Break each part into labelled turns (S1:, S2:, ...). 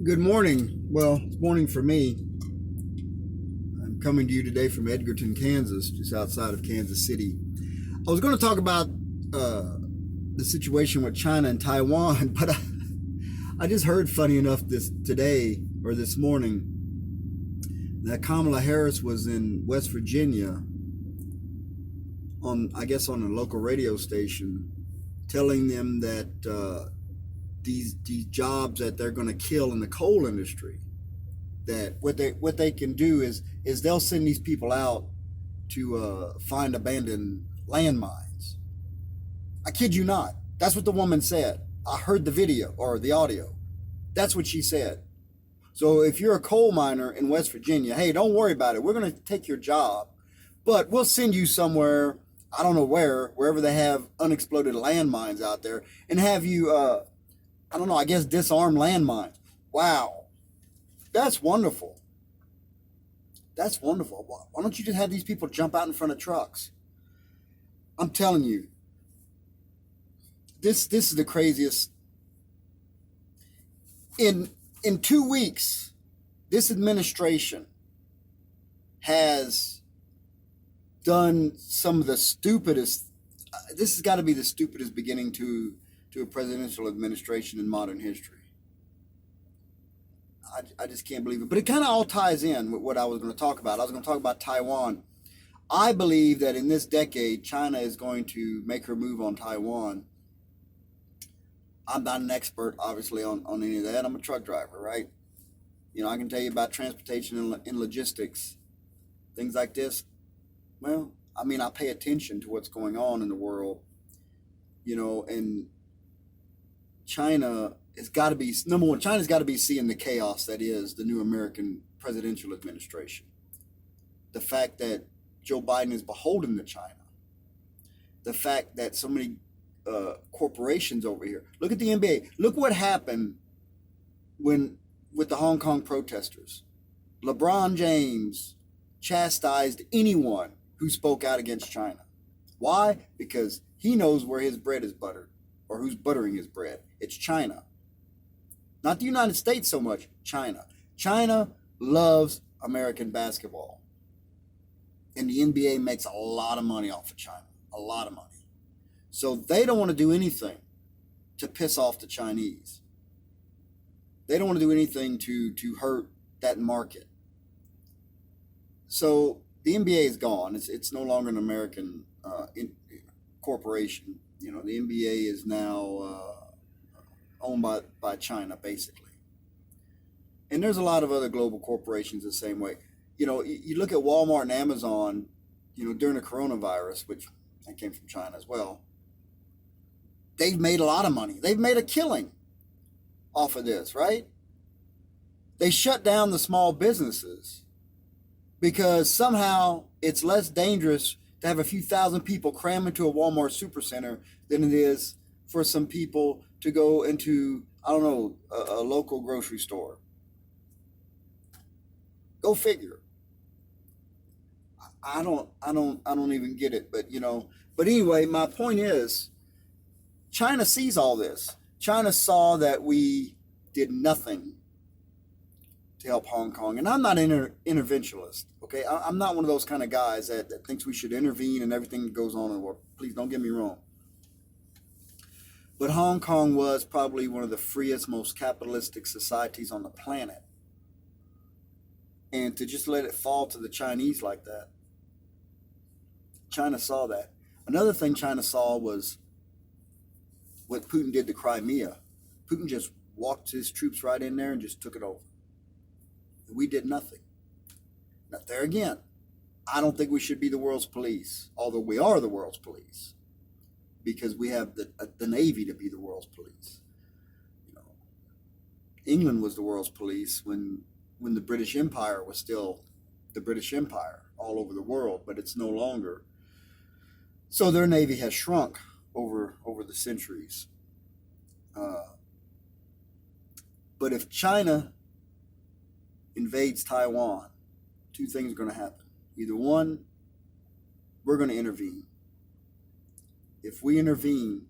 S1: Good morning. Well, it's morning for me. I'm coming to you today from Edgerton, Kansas, just outside of Kansas City. I was going to talk about the situation with China and Taiwan, but I just heard, funny enough, this morning, that Kamala Harris was in West Virginia on a local radio station, telling them that these jobs that they're going to kill in the coal industry, that what they can do is they'll send these people out to find abandoned landmines. I kid you not. That's what the woman said. I heard the video or the audio. That's what she said. So if you're a coal miner in West Virginia, hey, don't worry about it. We're going to take your job, but we'll send you somewhere. I don't know wherever they have unexploded landmines out there, and have you, I don't know, I guess disarm landmines. Wow, that's wonderful. That's wonderful. Why don't you just have these people jump out in front of trucks? I'm telling you, this is the craziest. In 2 weeks, this administration has done some of the stupidest. This has got to be the stupidest beginning to a presidential administration in modern history. I just can't believe it. But it kind of all ties in with what I was going to talk about. I was going to talk about Taiwan. I believe that in this decade, China is going to make her move on Taiwan. I'm not an expert, obviously, on any of that. I'm a truck driver, right? I can tell you about transportation and logistics, things like this. Well, I pay attention to what's going on in the world, and China has got to be, number one, China's got to be seeing the chaos that is the new American presidential administration. The fact that Joe Biden is beholden to China. The fact that so many corporations over here. Look at the NBA. Look what happened with the Hong Kong protesters. LeBron James chastised anyone who spoke out against China. Why? Because he knows where his bread is buttered, or who's buttering his bread. It's China. Not the United States so much, China. China loves American basketball. And the NBA makes a lot of money off of China. A lot of money. So they don't want to do anything to piss off the Chinese. They don't want to do anything to hurt that market. So the NBA is gone. It's no longer an American corporation. The NBA is now owned by China, basically. And there's a lot of other global corporations the same way. You look at Walmart and Amazon, during the coronavirus, which came from China as well, they've made a lot of money. They've made a killing off of this, right? They shut down the small businesses because somehow it's less dangerous to have a few thousand people cram into a Walmart supercenter than it is for some people to go into, I don't know, a local grocery store. Go figure. I don't even get it, but but anyway, my point is, China sees all this. China saw that we did nothing to help Hong Kong. And I'm not an interventionist, okay? I'm not one of those kind of guys that thinks we should intervene in everything that goes on in the world. Please don't get me wrong. But Hong Kong was probably one of the freest, most capitalistic societies on the planet. And to just let it fall to the Chinese like that, China saw that. Another thing China saw was what Putin did to Crimea. Putin just walked his troops right in there and just took it over. We did nothing. Now, there again, I don't think we should be the world's police, although we are the world's police, because we have the Navy to be the world's police. England was the world's police when the British Empire was still the British Empire all over the world, but it's no longer. So their Navy has shrunk over the centuries. But if China invades Taiwan, two things are going to happen. Either one, we're going to intervene. If we intervene,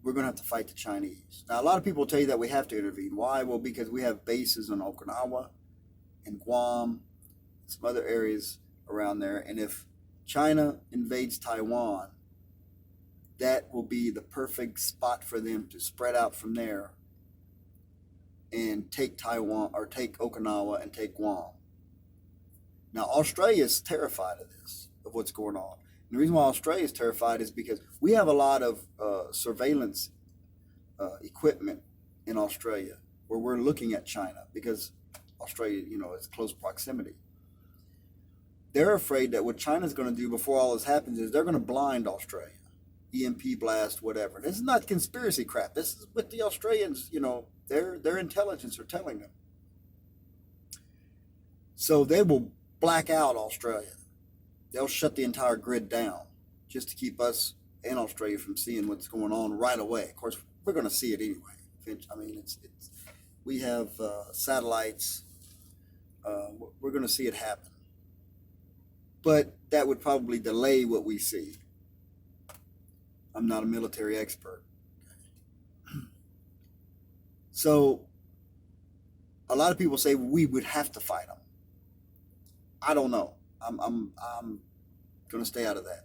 S1: we're going to have to fight the Chinese. Now, a lot of people tell you that we have to intervene. Why? Well, because we have bases on Okinawa and Guam, some other areas around there. And if China invades Taiwan, that will be the perfect spot for them to spread out from there and take Taiwan or take Okinawa and take Guam. Now, Australia is terrified of this, of what's going on. And the reason why Australia is terrified is because we have a lot of surveillance equipment in Australia where we're looking at China because Australia, is close proximity. They're afraid that what China's going to do before all this happens is they're going to blind Australia. EMP blast, whatever. This is not conspiracy crap. This is what the Australians, their intelligence are telling them. So they will black out Australia. They'll shut the entire grid down just to keep us and Australia from seeing what's going on right away. Of course, we're going to see it anyway. I mean, it's we have satellites. We're going to see it happen. But that would probably delay what we see. I'm not a military expert. So a lot of people say we would have to fight them. I don't know. I'm going to stay out of that.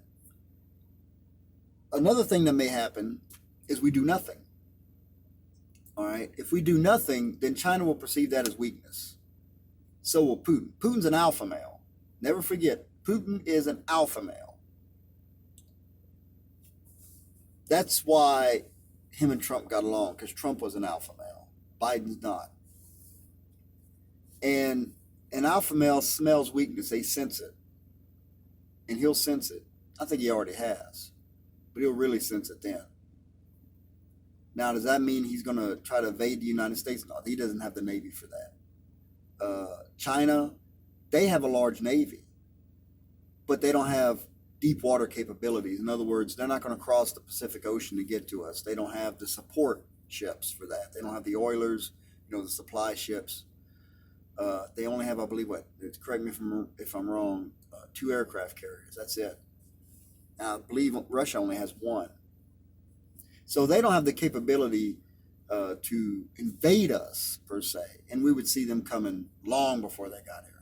S1: Another thing that may happen is we do nothing. All right. If we do nothing, then China will perceive that as weakness. So will Putin. Putin's an alpha male. Never forget, Putin is an alpha male. That's why him and Trump got along, because Trump was an alpha male. Biden's not. And an alpha male smells weakness. They sense it. And he'll sense it. I think he already has. But he'll really sense it then. Now, does that mean he's going to try to invade the United States? No, he doesn't have the Navy for that. China, they have a large Navy. But they don't have deep water capabilities. In other words, they're not going to cross the Pacific Ocean to get to us. They don't have the support ships for that. They don't have the oilers, the supply ships. They only have, I believe, correct me if I'm wrong, 2 aircraft carriers. That's it. Now, I believe Russia only has 1. So they don't have the capability to invade us, per se. And we would see them coming long before they got here.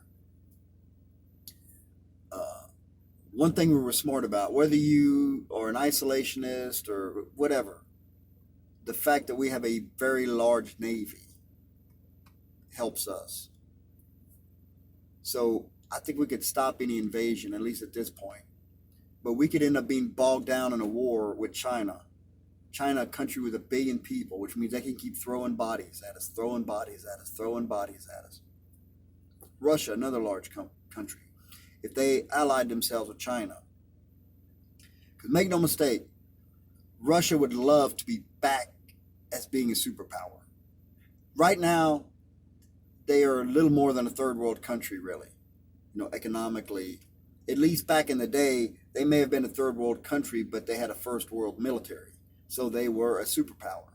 S1: One thing we were smart about, whether you are an isolationist or whatever, the fact that we have a very large Navy helps us. So I think we could stop any invasion, at least at this point. But we could end up being bogged down in a war with China. China, a country with 1 billion people, which means they can keep throwing bodies at us, throwing bodies at us, throwing bodies at us. Russia, another large country. If they allied themselves with China. Because make no mistake, Russia would love to be back as being a superpower. Right now, they are a little more than a third world country, really. Economically. At least back in the day, they may have been a third world country, but they had a first world military. So they were a superpower.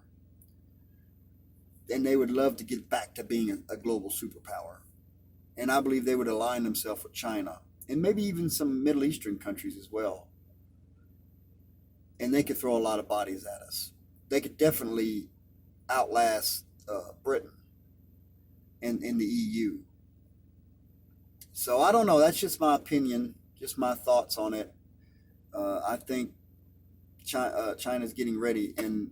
S1: And they would love to get back to being a global superpower. And I believe they would align themselves with China. And maybe even some Middle Eastern countries as well. And they could throw a lot of bodies at us. They could definitely outlast Britain and in the EU. So I don't know. That's just my opinion, just my thoughts on it. I think China's getting ready, and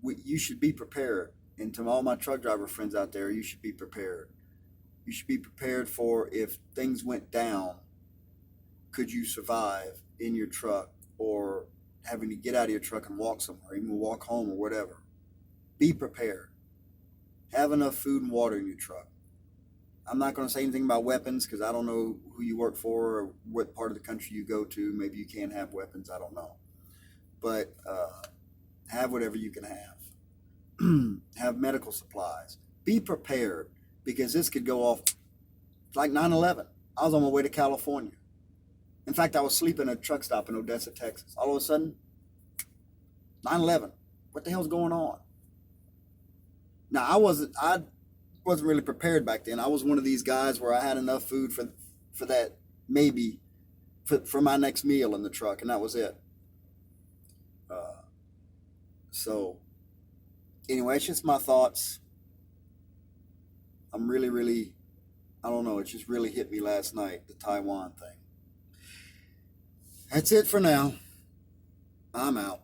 S1: you should be prepared. And to all my truck driver friends out there, you should be prepared. You should be prepared for if things went down, could you survive in your truck or having to get out of your truck and walk somewhere, even walk home or whatever. Be prepared. Have enough food and water in your truck. I'm not going to say anything about weapons because I don't know who you work for or what part of the country you go to. Maybe you can't have weapons. I don't know. But have whatever you can have. Have medical supplies. Be prepared because this could go off like 9/11. I was on my way to California. In fact, I was sleeping at a truck stop in Odessa, Texas. All of a sudden, 9/11. What the hell's going on? Now, I wasn't really prepared back then. I was one of these guys where I had enough food for that, maybe for my next meal in the truck, and that was it. So anyway, it's just my thoughts. I'm really, I don't know, it just really hit me last night, the Taiwan thing. That's it for now. I'm out.